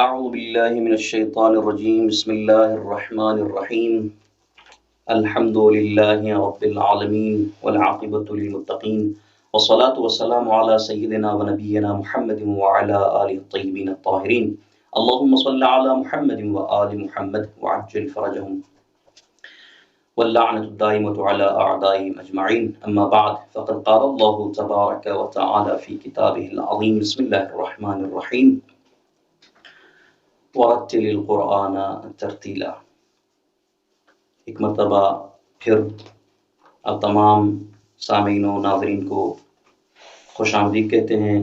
أعوذ بالله من الشيطان الرجيم بسم الله الرحمن الرحيم الحمد لله رب العالمين والعاقبة للمتقين والصلاة والسلام على سيدنا ونبينا محمد وعلى آله الطيبين الطاهرين اللهم صل على محمد وآل محمد وعجل فرجهم واللعنة الدائمة على أعدائهم أجمعين أما بعد فقد قال الله تبارك وتعالى في كتابه العظيم بسم الله الرحمن الرحيم ورتل القرآن ترتیلا۔ ایک مرتبہ پھر اب تمام سامعین و ناظرین کو خوش آمدید کہتے ہیں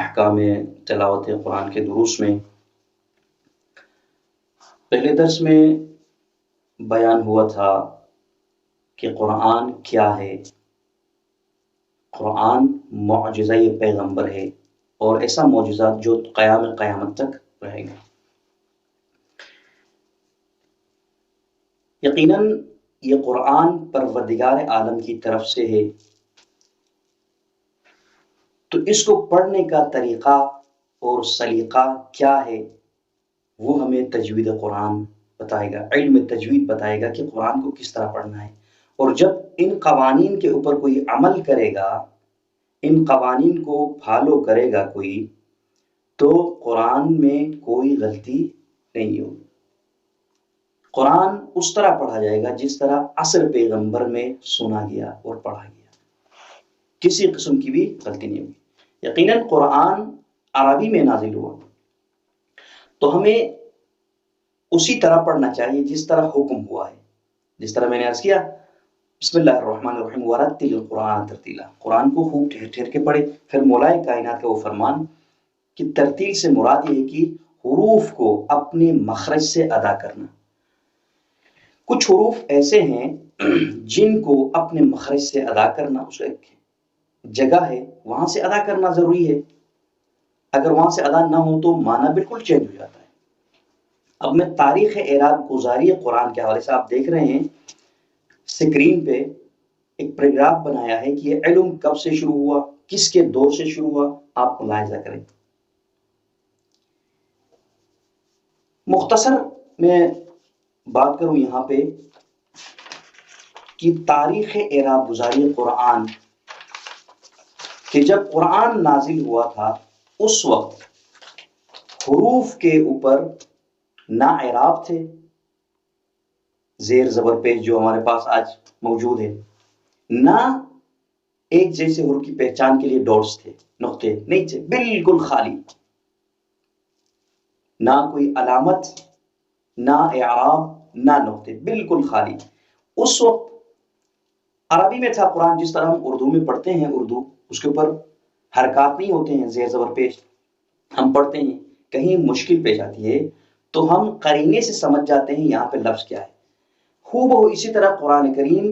احکام تلاوت قرآن کے دروس میں۔ پہلے درس میں بیان ہوا تھا کہ قرآن کیا ہے۔ قرآن معجزہ پیغمبر ہے اور ایسا معجزہ جو قیامت تک رہے گا۔ یقیناً یہ قرآن پروردگار عالم کی طرف سے ہے، تو اس کو پڑھنے کا طریقہ اور سلیقہ کیا ہے وہ ہمیں تجوید قرآن بتائے گا، علم تجوید بتائے گا کہ قرآن کو کس طرح پڑھنا ہے۔ اور جب ان قوانین کے اوپر کوئی عمل کرے گا، ان قوانین کو فالو کرے گا کوئی، تو قرآن میں کوئی غلطی نہیں ہوگی۔ قرآن اس طرح پڑھا جائے گا جس طرح عصر پیغمبر میں سنا گیا اور پڑھا گیا، کسی قسم کی بھی غلطی نہیں ہوگی۔ یقیناً قرآن عربی میں نازل ہوا، تو ہمیں اسی طرح پڑھنا چاہیے جس طرح حکم ہوا ہے۔ جس طرح میں نے عرض کیا، بسم اللہ الرحمن الرحیم ورتل القرآن ترتیلا، قرآن کو خوب ٹھہر ٹھہر کے پڑھے۔ پھر مولائے کائنات کا وہ فرمان کہ ترتیل سے مراد یہ ہے کہ حروف کو اپنے مخرج سے ادا کرنا۔ کچھ حروف ایسے ہیں جن کو اپنے مخرج سے ادا کرنا اس ایک جگہ ہے، وہاں سے ادا کرنا ضروری ہے۔ اگر وہاں سے ادا نہ ہو تو معنی بالکل چینج ہو جاتا ہے۔ اب میں تاریخ اعراب گزاری قرآن کے حوالے سے آپ دیکھ رہے ہیں سکرین پہ ایک پیراگراف بنایا ہے کہ یہ علم کب سے شروع ہوا، کس کے دور سے شروع ہوا، آپ ملاحظہ کریں۔ مختصر میں بات کروں یہاں پہ کہ تاریخ اعراب گزاری قرآن کہ جب قرآن نازل ہوا تھا اس وقت حروف کے اوپر نہ اعراب تھے، زیر زبر پیش جو ہمارے پاس آج موجود ہے، نہ ایک جیسے حروف کی پہچان کے لیے ڈاٹس تھے، نقطے نہیں تھے، بالکل خالی، نہ کوئی علامت، نہ اعراب، نہ نقطے، بالکل خالی۔ اس وقت عربی میں تھا قرآن جس طرح ہم اردو میں پڑھتے ہیں، اردو اس کے اوپر حرکات نہیں ہوتے ہیں، زیر زبر پیش ہم پڑھتے ہیں، کہیں مشکل پیش آتی ہے تو ہم قرینے سے سمجھ جاتے ہیں یہاں پہ لفظ کیا ہے۔ خوب ہو اسی طرح قرآن کریم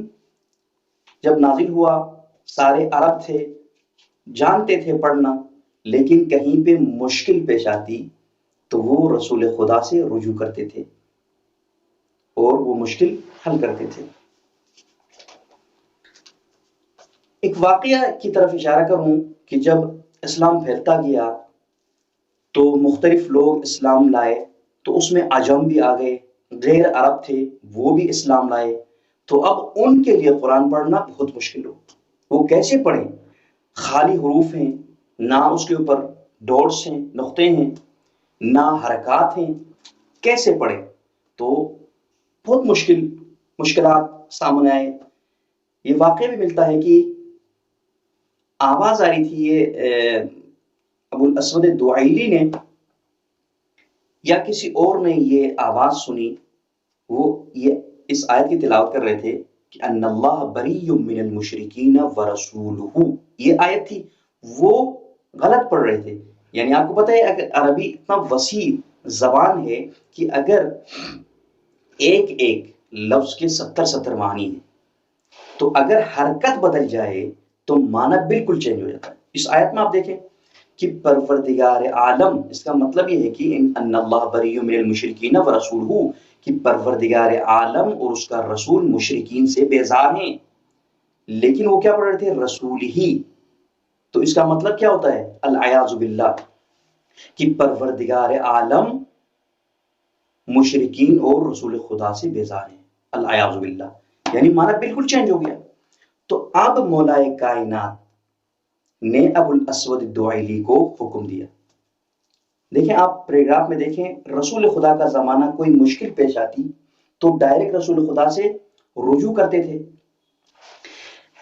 جب نازل ہوا، سارے عرب تھے، جانتے تھے پڑھنا، لیکن کہیں پہ مشکل پیش آتی تو وہ رسول خدا سے رجوع کرتے تھے اور وہ مشکل حل کرتے تھے۔ ایک واقعہ کی طرف اشارہ کروں کہ جب اسلام پھیلتا گیا تو مختلف لوگ اسلام لائے، تو اس میں عجم بھی آ گئے، غیر عرب تھے وہ بھی اسلام لائے، تو اب ان کے لیے قرآن پڑھنا بہت مشکل ہو۔ وہ کیسے پڑھیں؟ خالی حروف ہیں، نہ اس کے اوپر ڈاٹس ہیں، نقطے ہیں، نہ حرکات ہیں، کیسے پڑھیں؟ تو بہت مشکلات سامنے آئے۔ یہ واقعہ بھی ملتا ہے کہ آواز آ رہی تھی، یہ ابو الاسود دعیلی نے یا کسی اور نے یہ آواز سنی، وہ یہ اس آیت کی تلاوت کر رہے تھے کہ ان اللہ بری من المشرکین ورسولہ، یہ آیت تھی، وہ غلط پڑھ رہے تھے۔ یعنی آپ کو پتہ ہے اگر عربی اتنا وسیع زبان ہے کہ اگر ایک ایک لفظ کے 70 معنی ہیں، تو اگر حرکت بدل جائے تو معنی بالکل چینج ہو جاتا ہے۔ اس آیت میں آپ دیکھیں کہ پروردگار عالم، اس کا مطلب یہ ہے کہ ان اللہ بری من المشرکین ورسولہ، کہ پروردگار عالم اور اس کا رسول مشرکین سے بیزار ہیں، لیکن وہ کیا پڑھ رہے تھے؟ رسول ہی۔ تو اس کا مطلب کیا ہوتا ہے؟ العیاذ باللہ کہ پروردگار عالم مشرکین اور رسول خدا سے بیزار ہیں، العیاذ باللہ، یعنی معنی بالکل چینج ہو گیا۔ تو اب مولائے کائنات نے ابو الاسود الدعیلی کو حکم دیا۔ دیکھیں آپ پیراگراف میں دیکھیں، رسول خدا کا زمانہ کوئی مشکل پیش آتی تو ڈائریکٹ رسول خدا سے رجوع کرتے تھے،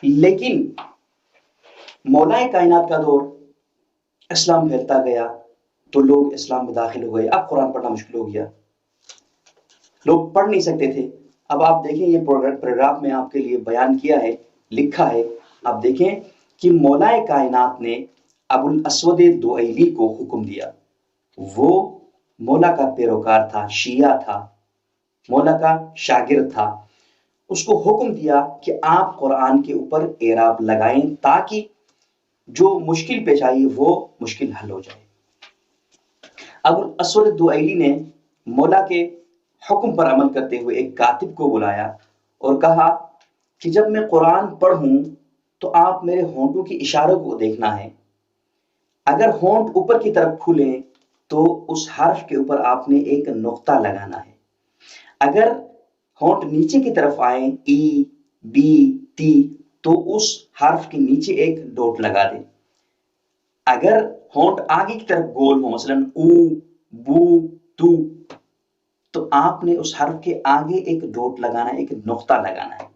لیکن مولائے کائنات کا دور، اسلام پھیلتا گیا تو لوگ اسلام میں داخل ہو گئے، اب قرآن پڑھنا مشکل ہو گیا، لوگ پڑھ نہیں سکتے تھے۔ اب آپ دیکھیں یہ پیراگراف میں آپ کے لیے بیان کیا ہے، لکھا ہے، آپ دیکھیں کہ مولائے کائنات نے ابو الاسود دعیلی کو حکم دیا، وہ مولا کا پیروکار تھا، شیعہ تھا، مولا کا شاگرد تھا، اس کو حکم دیا کہ آپ قرآن کے اوپر اعراب لگائیں تاکہ جو مشکل پیش آئی وہ مشکل حل ہو جائے۔ ابو الاسود دعیلی نے مولا کے حکم پر عمل کرتے ہوئے ایک کاتب کو بلایا اور کہا کہ جب میں قرآن پڑھوں تو آپ میرے ہونٹوں کی اشاروں کو دیکھنا ہے، اگر ہونٹ اوپر کی طرف کھلیں تو اس حرف کے اوپر آپ نے ایک نقطہ لگانا ہے، اگر ہونٹ نیچے کی طرف آئیں، ای بی تی، تو اس حرف کے نیچے ایک ڈاٹ لگا دیں، اگر ہونٹ آگے کی طرف گول ہو، مثلا او بو تو، تو آپ نے اس حرف کے آگے ایک ڈاٹ لگانا ہے، ایک نقطہ لگانا ہے۔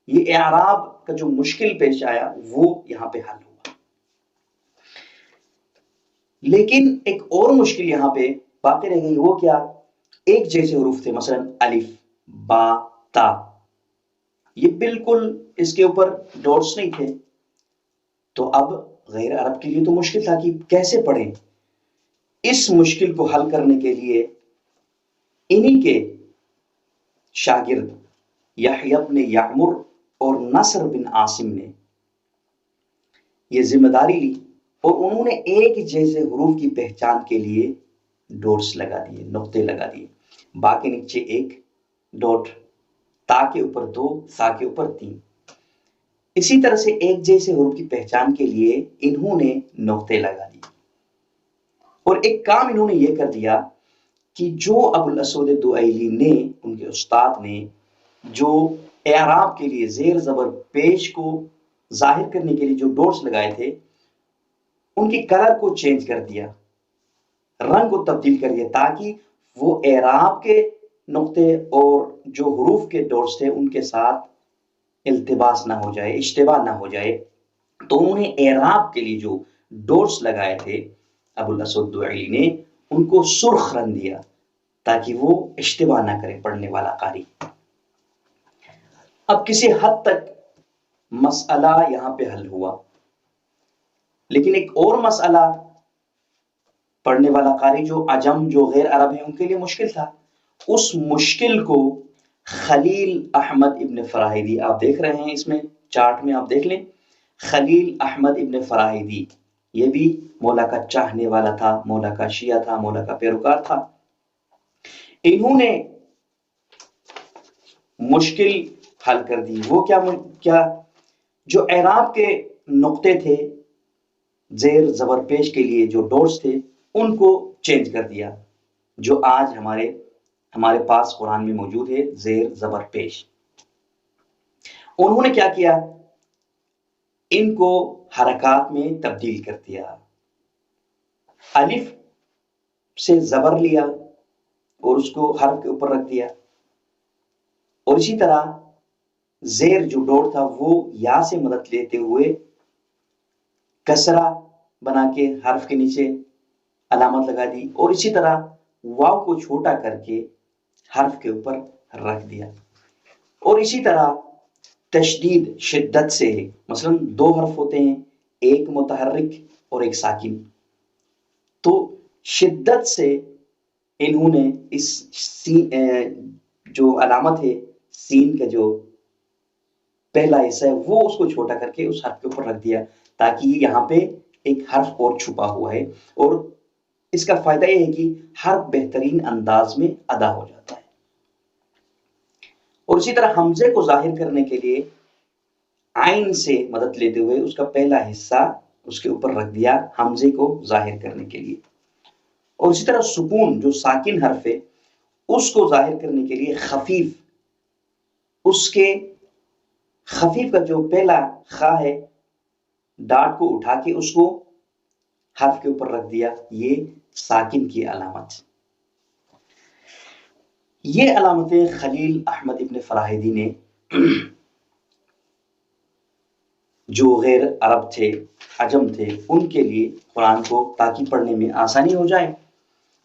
یہ اعراب کا جو مشکل پیش آیا وہ یہاں پہ حل ہوا۔ لیکن ایک اور مشکل یہاں پہ باقی رہ گئی، وہ کیا؟ ایک جیسے حروف تھے، مثلا الف با تا، یہ بالکل اس کے اوپر ڈاٹس نہیں تھے، تو اب غیر عرب کے لیے تو مشکل تھا کہ کیسے پڑھیں۔ اس مشکل کو حل کرنے کے لیے انہی کے شاگرد یحییٰ بن یعمر اور نصر بن عاصم نے یہ ذمہ داری لی اور انہوں نے ایک جیسے حروف کی پہچان کے لیے ڈاٹس لگا دیے، نقطے لگا دیے، با کے نیچے ایک ڈاٹ، تا کے اوپر دو، سا کے اوپر تین۔ اسی طرح سے ایک جیسے حروف کی پہچان کے لیے انہوں نے نقطے لگا دیے، اور ایک کام انہوں نے یہ کر دیا کہ جو ابو الاسود دعیلی نے، ان کے استاد نے، جو اعراب کے لیے زیر زبر پیش کو ظاہر کرنے کے لیے جو ڈاٹس لگائے تھے، ان کی کلر کو چینج کر دیا، رنگ کو تبدیل کر دیا، تاکہ وہ اعراب کے نقطے اور جو حروف کے ڈاٹس تھے ان کے ساتھ التباس نہ ہو جائے، اشتباہ نہ ہو جائے۔ تو انہوں نے اعراب کے لیے جو ڈاٹس لگائے تھے ابو الاسود دعیلی نے، ان کو سرخ رنگ دیا تاکہ وہ اشتباہ نہ کرے پڑھنے والا قاری۔ اب کسی حد تک مسئلہ یہاں پہ حل ہوا، لیکن ایک اور مسئلہ پڑھنے والا قاری جو عجم، جو غیر عرب ہیں، ان کے لیے مشکل تھا۔ اس مشکل کو خلیل احمد ابن فراہیدی، آپ دیکھ رہے ہیں اس میں چارٹ میں، آپ دیکھ لیں، خلیل احمد ابن فراہیدی، یہ بھی مولا کا چاہنے والا تھا، مولا کا شیعہ تھا، مولا کا پیروکار تھا۔ انہوں نے مشکل حل کر دی۔ وہ کیا؟ جو اعراب کے نقطے تھے زیر زبر پیش کے لیے جو ڈاٹس تھے، ان کو چینج کر دیا، جو آج ہمارے پاس قرآن میں موجود ہے، زیر زبر پیش۔ انہوں نے کیا کیا؟ ان کو حرکات میں تبدیل کر دیا، الف سے زبر لیا اور اس کو حرف کے اوپر رکھ دیا، اور اسی طرح زیر جو ڈاٹ تھا وہ یا سے مدد لیتے ہوئے کسرہ بنا کے حرف کے نیچے علامت لگا دی، اور اسی طرح واو کو چھوٹا کر کے حرف کے اوپر رکھ دیا، اور اسی طرح تشدید شدت سے، مثلا دو حرف ہوتے ہیں، ایک متحرک اور ایک ساکن، تو شدت سے انہوں نے اس جو علامت ہے سین کا جو پہلا حصہ ہے وہ اس کو چھوٹا کر کے اس حرف کے اوپر رکھ دیا، تاکہ یہاں پہ ایک حرف اور چھپا ہوا ہے، اور اس کا فائدہ یہ ہے کہ حرف بہترین انداز میں ادا ہو جاتا ہے۔ اور اسی طرح حمزے کو ظاہر کرنے کے لیے عین سے مدد لیتے ہوئے اس کا پہلا حصہ اس کے اوپر رکھ دیا، حمزے کو ظاہر کرنے کے لیے۔ اور اسی طرح سکون جو ساکن حرف ہے اس کو ظاہر کرنے کے لیے خفیف، اس کے خفیف کا جو پہلا خا ہے ڈاٹ کو اٹھا کے اس کو حرف کے اوپر رکھ دیا، یہ ساکن کی علامت۔ یہ علامتیں خلیل احمد ابن فراہیدی نے جو غیر عرب تھے، عجم تھے، ان کے لیے قرآن کو تاکہ پڑھنے میں آسانی ہو جائے،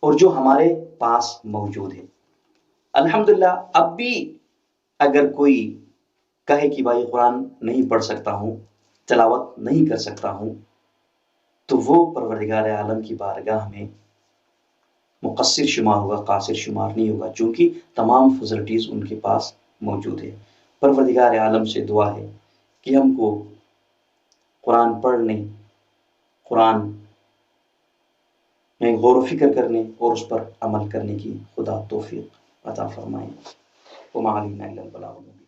اور جو ہمارے پاس موجود ہے۔ الحمدللہ اب بھی اگر کوئی کہے کہ بھائی قرآن نہیں پڑھ سکتا ہوں، تلاوت نہیں کر سکتا ہوں، تو وہ پروردگار عالم کی بارگاہ میں مقصر شمار ہوگا، قاصر شمار نہیں ہوگا، چونکہ تمام فیسلٹیز ان کے پاس موجود ہے۔ پروردگار عالم سے دعا ہے کہ ہم کو قرآن پڑھنے، قرآن میں غور و فکر کرنے اور اس پر عمل کرنے کی خدا توفیق عطا فرمائے۔ وما علینا الا البلاغ المبین۔